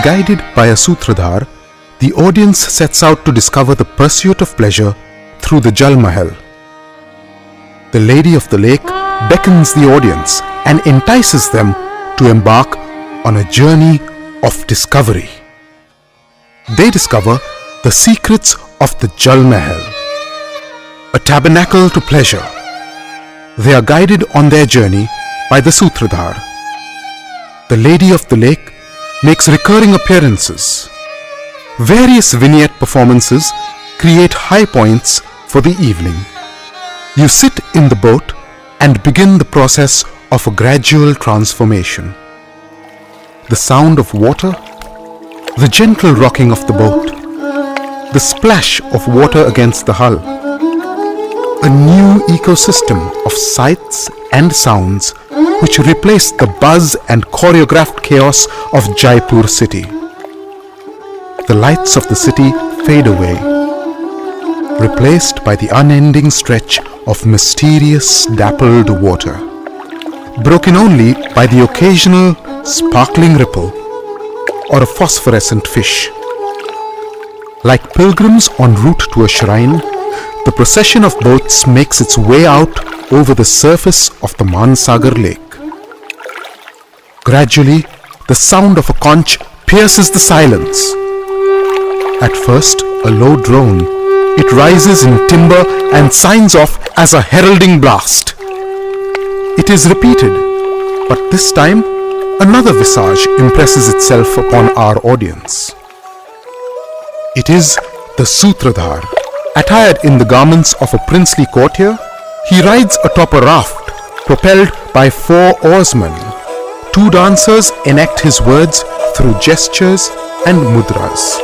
Guided by a Sutradhar, the audience sets out to discover the pursuit of pleasure through the Jal Mahal. The Lady of the Lake beckons the audience and entices them to embark on a journey of discovery. They discover the secrets of the Jal Mahal, a tabernacle to pleasure. They are guided on their journey by the Sutradhar. The Lady of the Lake makes recurring appearances. Various vignette performances create high points for the evening. You sit in the boat and begin the process of a gradual transformation. The sound of water, the gentle rocking of the boat, the splash of water against the hull, a new ecosystem of sights and sounds which replace the buzz and choreographed chaos of Jaipur city. The lights of the city fade away, replaced by the unending stretch of mysterious dappled water, broken only by the occasional sparkling ripple or a phosphorescent fish. Like pilgrims en route to a shrine, the procession of boats makes its way out over the surface of the Mansagar lake. Gradually, the sound of a conch pierces the silence. At first, a low drone, it rises in timbre and signs off as a heralding blast. It is repeated, but this time, another visage impresses itself upon our audience. It is the Sutradhar. Attired in the garments of a princely courtier, he rides atop a raft propelled by 4 oarsmen. 2 dancers enact his words through gestures and mudras.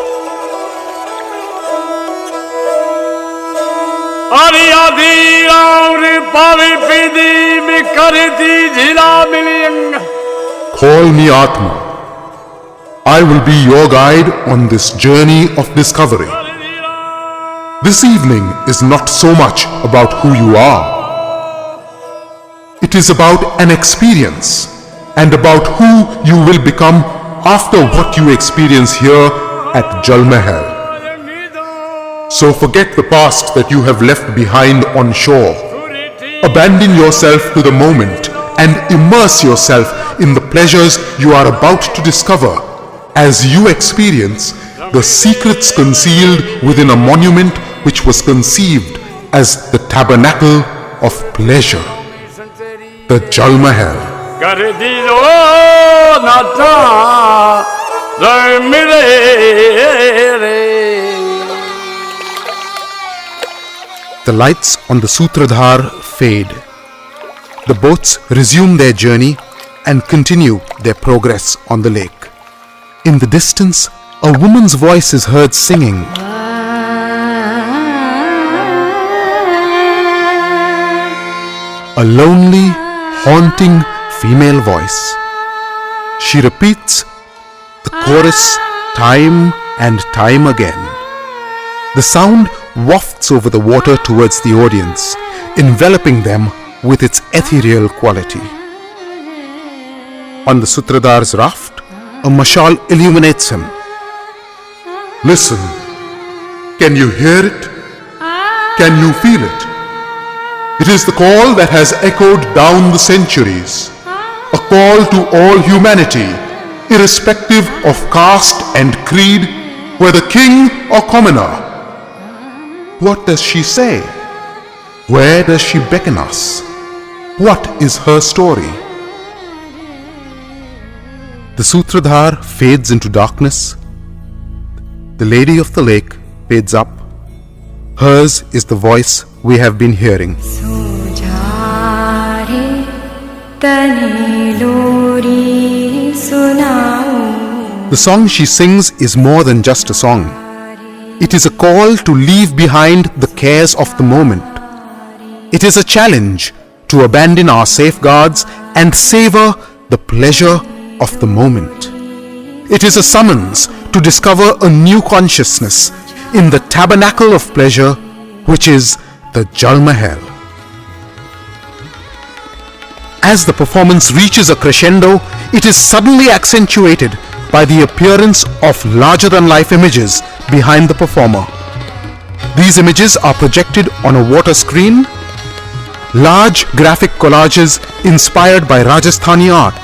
Call me Atma. I will be your guide on this journey of discovery. This evening is not so much about who you are. It is about an experience and about who you will become after what you experience here at Jal Mahal. So forget the past that you have left behind on shore. Abandon yourself to the moment and immerse yourself in the pleasures you are about to discover as you experience the secrets concealed within a monument which was conceived as the tabernacle of pleasure, the Jal Mahal. The lights on the Sutradhar fade. The boats resume their journey and continue their progress on the lake. In the distance, a woman's voice is heard singing. A lonely, haunting female voice. She repeats the chorus time and time again. The sound wafts over the water towards the audience, enveloping them with its ethereal quality. On the Sutradhar's raft, a mashal illuminates him. Listen, can you hear it? Can you feel it? It is the call that has echoed down the centuries, a call to all humanity, irrespective of caste and creed, whether king or commoner. What does she say? Where does she beckon us? What is her story? The Sutradhar fades into darkness. The Lady of the Lake fades up. Hers is the voice we have been hearing. The song she sings is more than just a song. It is a call to leave behind the cares of the moment. It is a challenge to abandon our safeguards and savor the pleasure of the moment. It is a summons to discover a new consciousness in the tabernacle of pleasure, which is the Jal Mahal. As the performance reaches a crescendo, it is suddenly accentuated by the appearance of larger-than-life images behind the performer. These images are projected on a water screen. Large graphic collages inspired by Rajasthani art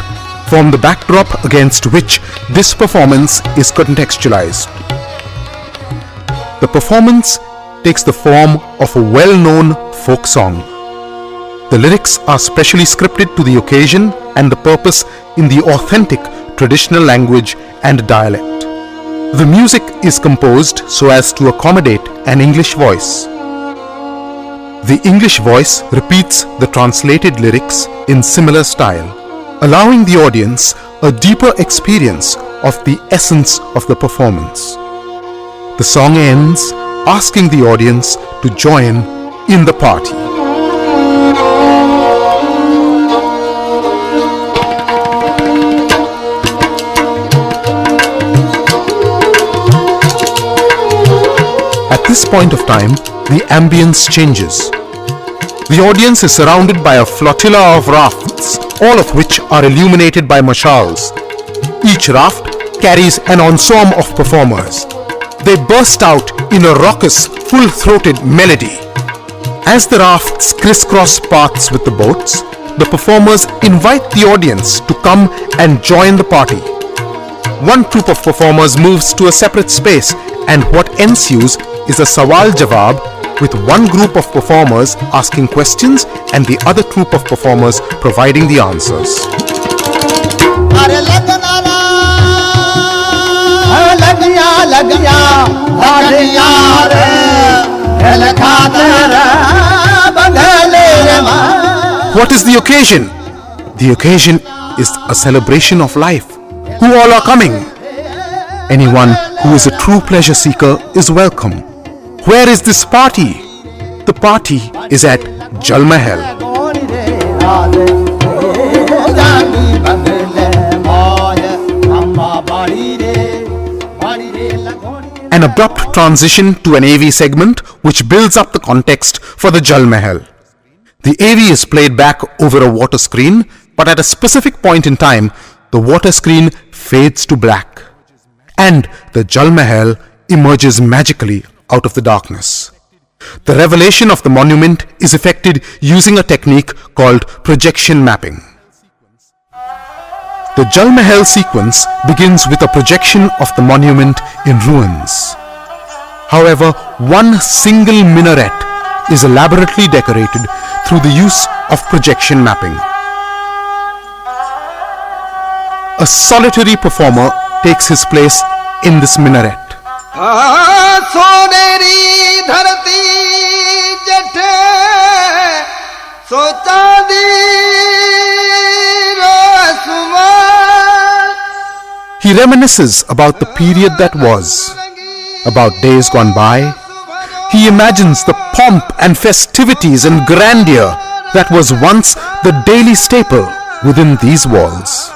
form the backdrop against which this performance is contextualized. The performance takes the form of a well-known folk song. The lyrics are specially scripted to the occasion and the purpose in the authentic traditional language and dialect. The music is composed so as to accommodate an English voice. The English voice repeats the translated lyrics in similar style, allowing the audience a deeper experience of the essence of the performance. The song ends asking the audience to join in the party. At this point of time, the ambience changes. The audience is surrounded by a flotilla of rafts, all of which are illuminated by mashals. Each raft carries an ensemble of performers. They burst out in a raucous, full-throated melody. As the rafts crisscross paths with the boats, the performers invite the audience to come and join the party. One troupe of performers moves to a separate space, and what ensues is a sawal jawab, with one group of performers asking questions and the other group of performers providing the answers. What is the occasion? The occasion is a celebration of life. Who all are coming? Anyone who is a true pleasure seeker is welcome. Where is this party? The party is at Jal Mahal. An abrupt transition to an AV segment which builds up the context for the Jal Mahal. The AV is played back over a water screen, but at a specific point in time, the water screen fades to black, and the Jal Mahal emerges magically out of the darkness. The revelation of the monument is effected using a technique called projection mapping. The Jal Mahal sequence begins with a projection of the monument in ruins. However, one single minaret is elaborately decorated through the use of projection mapping. A solitary performer takes his place in this minaret. He reminisces about the period that was, about days gone by. He imagines the pomp and festivities and grandeur that was once the daily staple within these walls.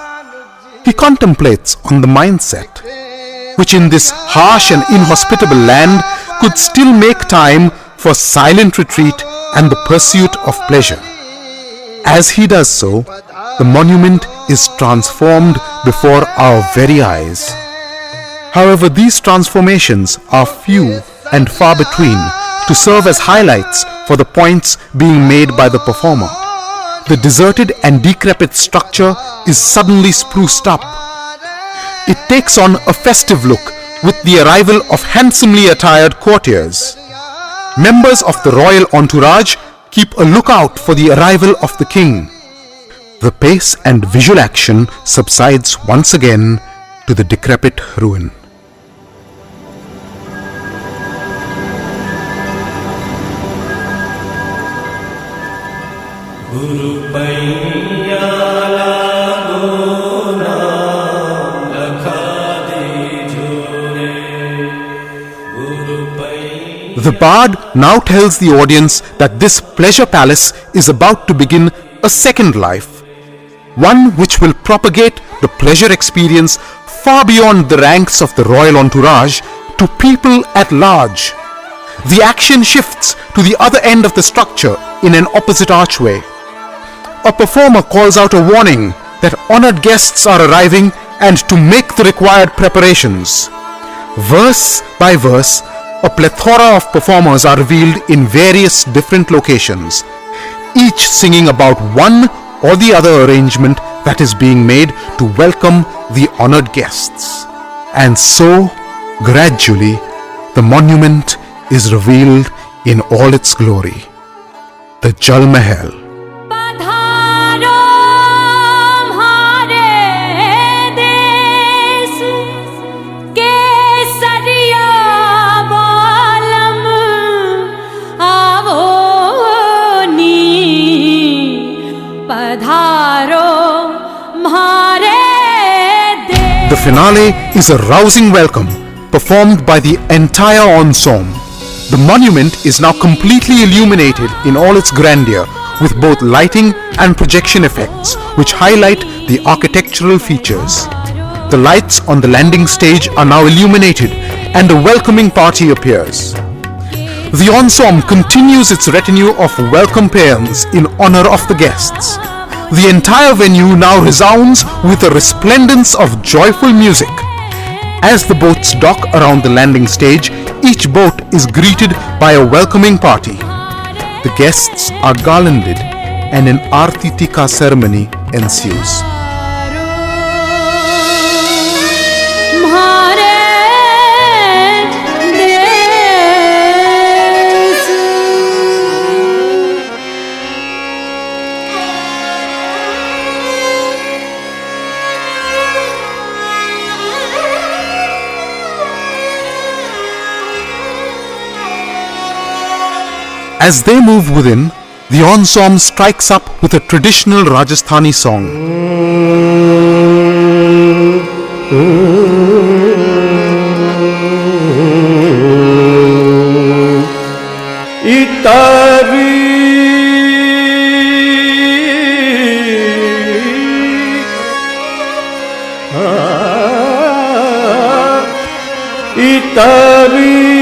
He contemplates on the mindset, which in this harsh and inhospitable land could still make time for silent retreat and the pursuit of pleasure. As he does so, the monument is transformed before our very eyes. However, these transformations are few and far between to serve as highlights for the points being made by the performer. The deserted and decrepit structure is suddenly spruced up. It takes on a festive look with the arrival of handsomely attired courtiers. Members of the royal entourage keep a lookout for the arrival of the king. The pace and visual action subsides once again to the decrepit ruin. The bard now tells the audience that this pleasure palace is about to begin a second life, one which will propagate the pleasure experience far beyond the ranks of the royal entourage to people at large. The action shifts to the other end of the structure in an opposite archway. A performer calls out a warning that honored guests are arriving and to make the required preparations. Verse by verse, a plethora of performers are revealed in various different locations, each singing about one or the other arrangement that is being made to welcome the honored guests. And so, gradually, the monument is revealed in all its glory. The Jal Mahal. The finale is a rousing welcome performed by the entire ensemble. The monument is now completely illuminated in all its grandeur with both lighting and projection effects which highlight the architectural features. The lights on the landing stage are now illuminated and a welcoming party appears. The ensemble continues its retinue of welcome paeans in honor of the guests. The entire venue now resounds with a resplendence of joyful music. As the boats dock around the landing stage, each boat is greeted by a welcoming party. The guests are garlanded and an Aarti Tika ceremony ensues. As they move within, the ensemble strikes up with a traditional Rajasthani song. इतरी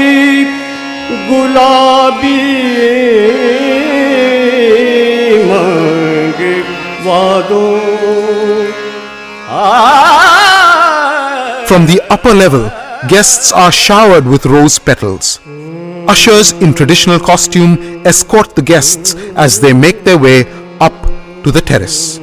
गुलाबी मांगे वादों. From the upper level, guests are showered with rose petals. Ushers in traditional costume escort the guests as they make their way up to the terrace.